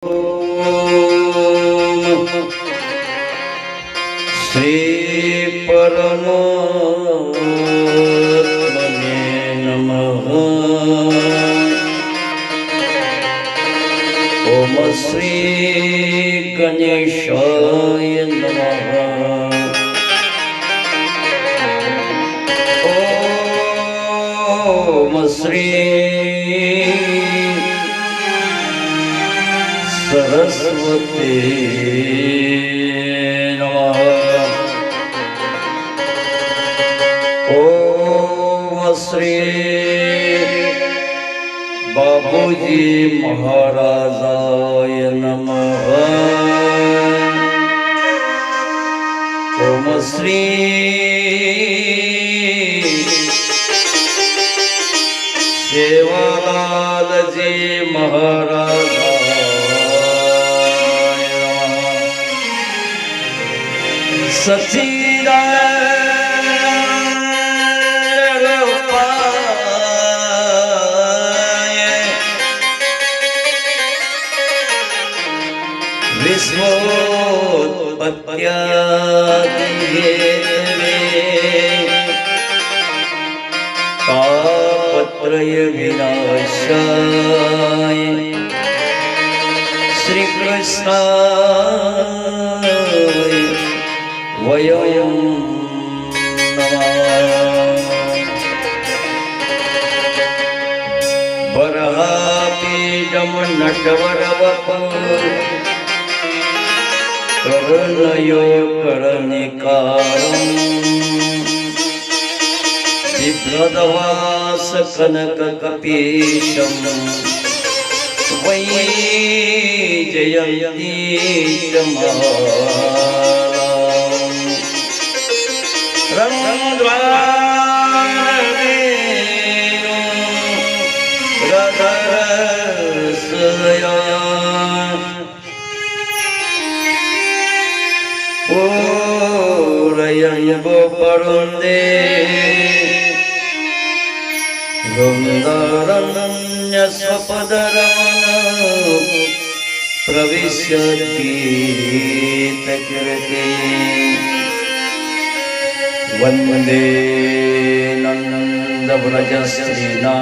श्री परमात्मने नमः। ओम श्री गणेशाय नमः। ओम श्री सरस्वती नमः। ओम श्री बाबूजी महाराजाय नमः। ओम श्री सेवालालजी महाराज सच्चिदानंदरूपाय विश्वोत्पत्त्यादिहेतवे तापत्रय विनाशाय श्री कृष्णाय वयं नमः। वराहपीठं नटवरवपु कर्णयो कर्णिकारं बिभ्रदवासकनककपीशं वैजयन्तीशमालां रङ्गद्वारेणुरधरसया पूरयन् गोपरुन्दे वृन्दारण्यस्वपदरमण प्रविश्य गीतकीर्ति वन्दे नन्दव्रजश्रीनां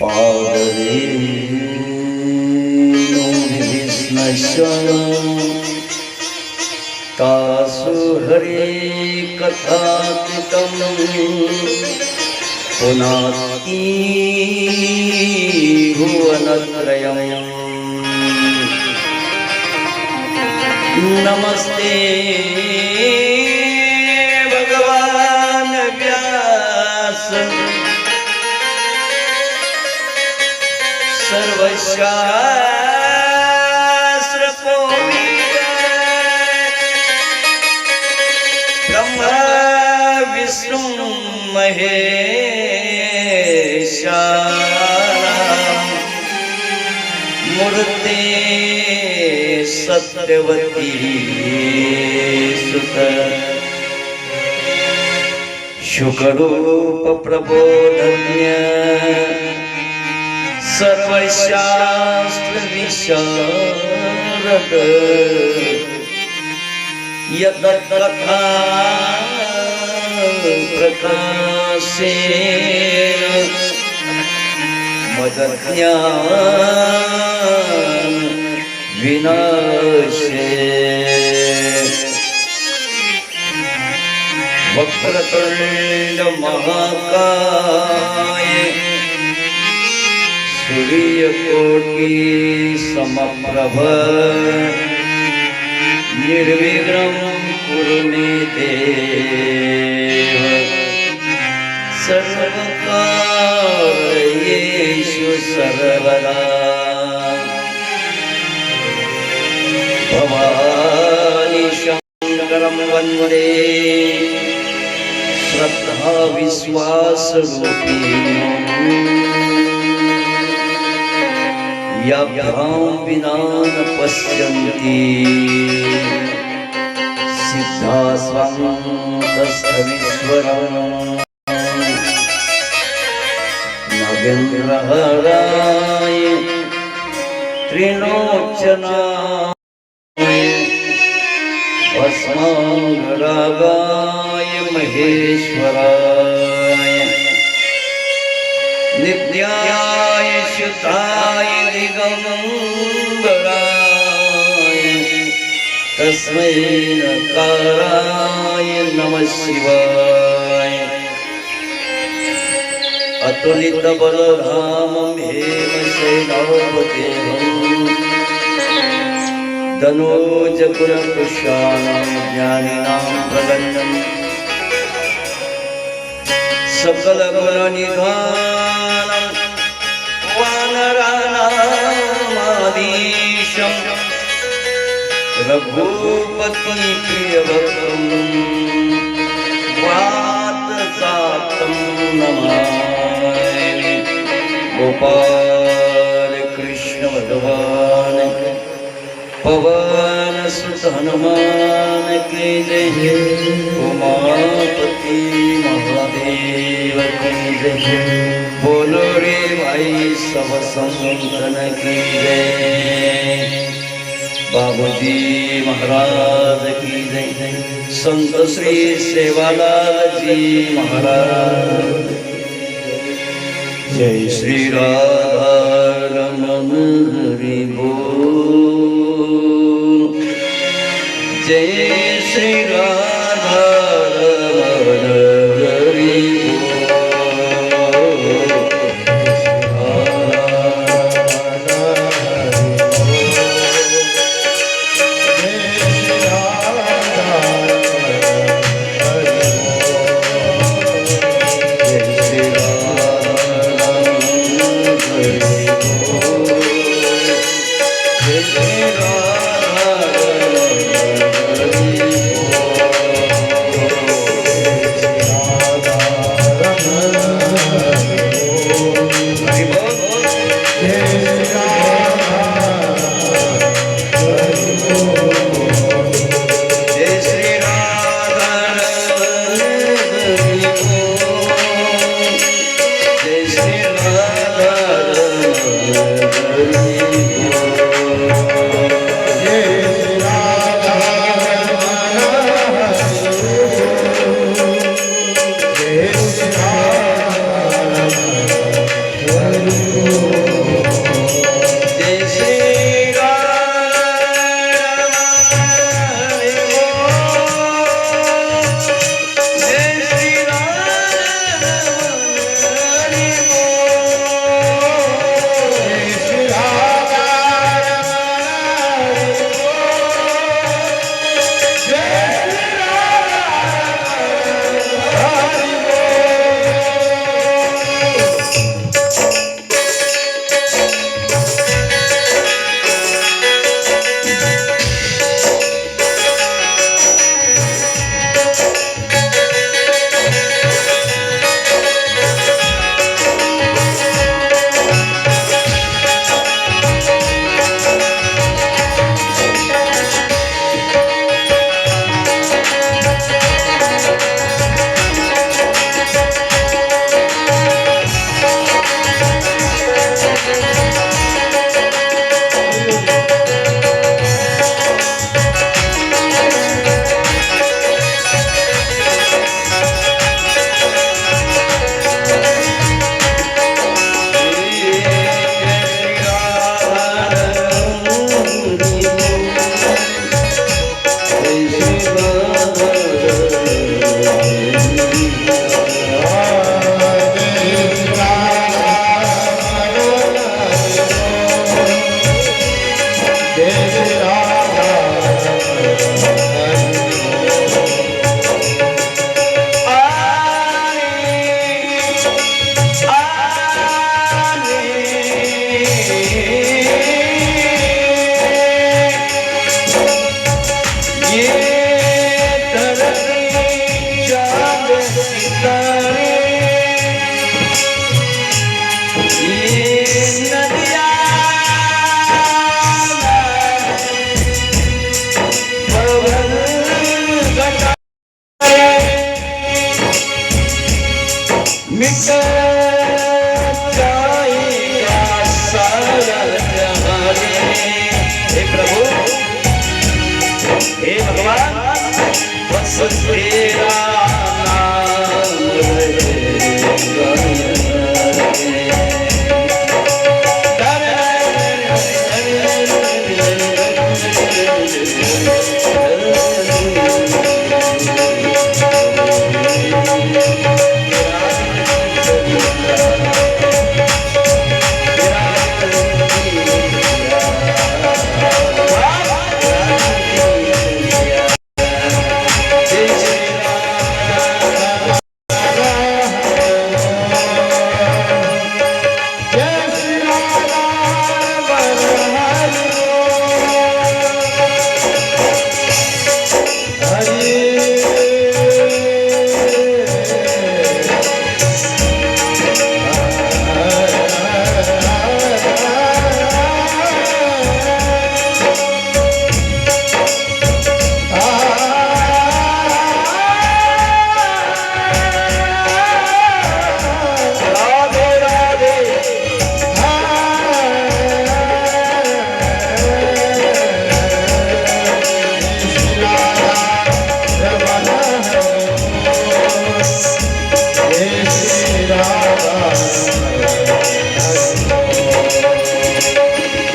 पादरेणुविष्णशरणं तासु हरिकथातीतं पुनाति भुवनत्रयम्। नमस्ते भगवान व्यास सर्वशास्त्रकोविद ब्रह्मा विष्णु महेशा मूर्ते सत्यवती सुत शुकरूप प्रबोधन्य सर्वशास्त्र विशारद यत्कथा प्रकाशेन मदज्ञान विनाशे वक्रतुण्ड महाकाय सूर्यकोटि समप्रभ निर्विघ्नं कुरु मे देव सर्वकार्येषु सर्वदा भवानी शंकरं वन्दे श्रद्धा विश्वासरूपिणम् याभ्यां विना न पश्यन्ति सिद्धा स्वान्तस्थमीश्वरम् नागेन्द्रहराय त्रिलोचनाय भस्मांगरागाय महेश्वराय नित्याय शुद्धाय दिगंबराय तस्मै नकाराय नमः शिवाय अतुलित बलधामं हेमशैलावतेहं धनुजकुलपुष्पाणां ज्ञानिनां प्रगण्यं सकलगुणनिधानं वानराणामाधीशं रघुपति प्रियभक्तं वातजातं नमामि गोपाल कृष्ण भगवान पवन सुत हनुमान के जय उमापति महादेव की जय बोलो रे भाई सब संतन की जय बाबूजी महाराज की जय संत श्री सेवालाल जी महाराज जय श्री राधा रमन हरि बोल जय श्री राधा रमन हरि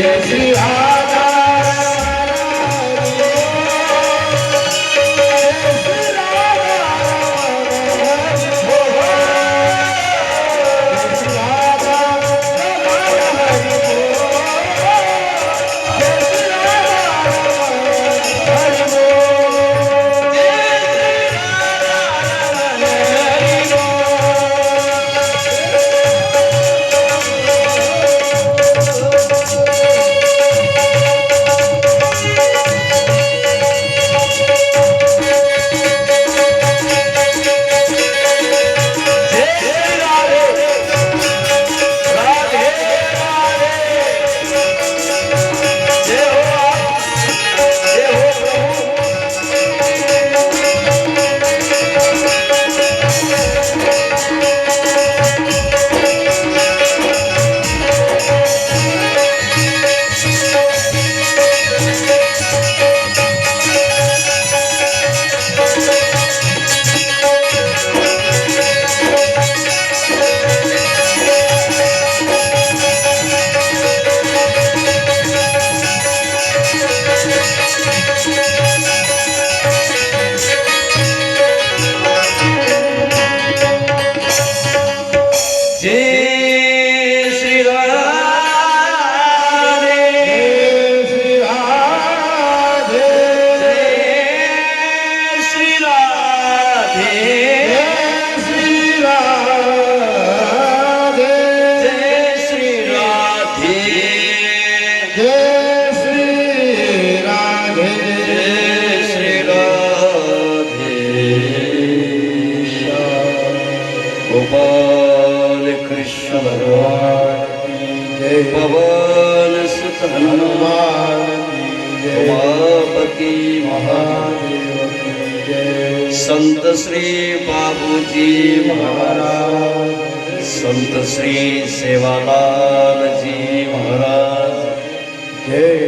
श्री राधा गोपाल कृष्ण भगवान पवन सुत हनुमान उमापति महादेव संत श्री बाबूजी महाराज संत श्री सेवालाल जी महाराज जय।